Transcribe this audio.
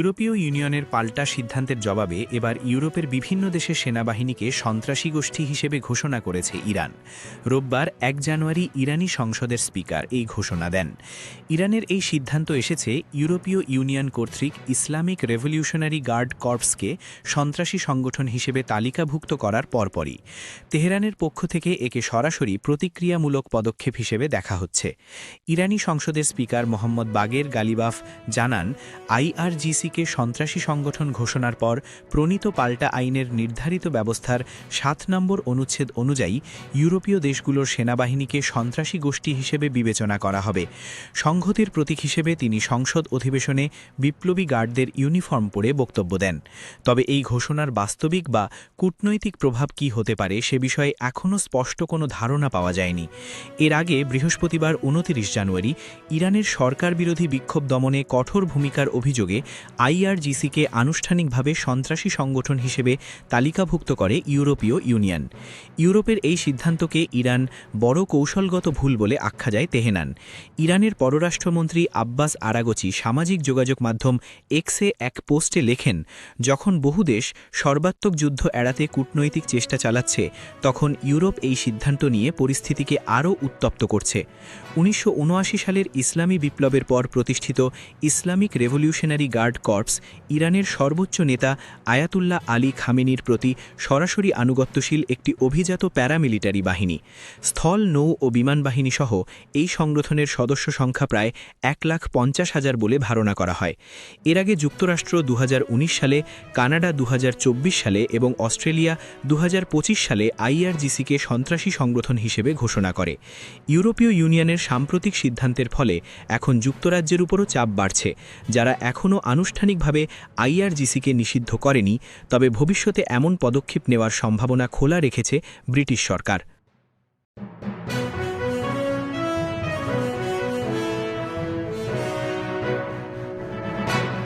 ইউরোপীয় ইউনিয়নের পাল্টা সিদ্ধান্তের জবাবে এবার ইউরোপের বিভিন্ন দেশের সেনাবাহিনীকে সন্ত্রাসী গোষ্ঠী হিসেবে ঘোষণা করেছে ইরান। রোববার ১ জানুয়ারি ইরানি সংসদের স্পিকার এই ঘোষণা দেন। ইরানের এই সিদ্ধান্ত এসেছে ইউরোপীয় ইউনিয়ন কর্তৃক ইসলামিক রেভলিউশনারি গার্ড কর্পসকে সন্ত্রাসী সংগঠন হিসেবে তালিকাভুক্ত করার পরপরই। তেহরানের পক্ষ থেকে একে সরাসরি প্রতিক্রিয়ামূলক পদক্ষেপ হিসেবে দেখা হচ্ছে। ইরানি সংসদের স্পিকার মোহাম্মদ বাগের গালিবাফ জানান, আইআরজিসিকে সন্ত্রাসী সংগঠন ঘোষণার পর প্রণীত পাল্টা আইনের নির্ধারিত ব্যবস্থার ৭ নম্বর অনুচ্ছেদ অনুযায়ী ইউরোপীয় দেশগুলোর সেনাবাহিনীকে সন্ত্রাসী গোষ্ঠী হিসেবে বিবেচনা করা হবে। সংহতির প্রতীক হিসেবে তিনি সংসদ অধিবেশনে বিপ্লবী গার্ডদের ইউনিফর্ম পরে বক্তব্য দেন। তবে এই ঘোষণার বাস্তবিক বা কূটনৈতিক প্রভাব কী হতে পারে সে বিষয়ে এখনও স্পষ্ট কোনো ধারণা পাওয়া যায়নি। এর আগে বৃহস্পতিবার ২৯ জানুয়ারি ইরানের সরকার বিরোধী বিক্ষোভ দমনে কঠোর ভূমিকার অভিযোগে আইআরজিসিকে আনুষ্ঠানিকভাবে সন্ত্রাসী সংগঠন হিসেবে তালিকাভুক্ত করে ইউরোপীয় ইউনিয়ন। ইউরোপের এই সিদ্ধান্তকে ইরান বড় কৌশলগত ভুল বলে আখ্যা দেয় তেহরান। ইরানের পররাষ্ট্রমন্ত্রী আব্বাস আরাগচি সামাজিক যোগাযোগ মাধ্যম এক্সে এক পোস্টে লেখেন, যখন বহু দেশ সর্বাত্মক যুদ্ধ এড়াতে কূটনৈতিক চেষ্টা চালাচ্ছে, তখন ইউরোপ এই সিদ্ধান্ত নিয়ে পরিস্থিতিকে আরও উত্তপ্ত করছে। ১৯৭৯ সালের ইসলামী বিপ্লবের পর প্রতিষ্ঠিত ইসলামিক রেভলিউশনারি গার্ড কর্পস ইরানের সর্বোচ্চ নেতা আয়াতুল্লাহ আলী খামেনির প্রতি সরাসরি আনুগত্যশীল একটি অভিজাত প্যারামিলিটারি বাহিনী। স্থল, নৌ ও বিমান বাহিনী সহ এই সংগঠনের সদস্য সংখ্যা প্রায় ১,৫০,০০০ বলে ধারণা করা হয়। এর আগে যুক্তরাষ্ট্র ২০১৯ সালে, কানাডা ২০২৪ সালে এবং অস্ট্রেলিয়া ২০২৫ সালে আইআরজিসিকে সন্ত্রাসী সংগঠন হিসেবে ঘোষণা করে। ইউরোপীয় ইউনিয়নের সাম্প্রতিক সিদ্ধান্তের ফলে এখন যুক্তরাজ্যের উপরও চাপ বাড়ছে, যারা এখনও আনুষ্ঠানিকভাবে আইআরজিসিকে নিষিদ্ধ করেনি, তবে ভবিষ্যতে এমন পদক্ষেপ নেওয়ার সম্ভাবনা খোলা রেখেছে ব্রিটিশ সরকার।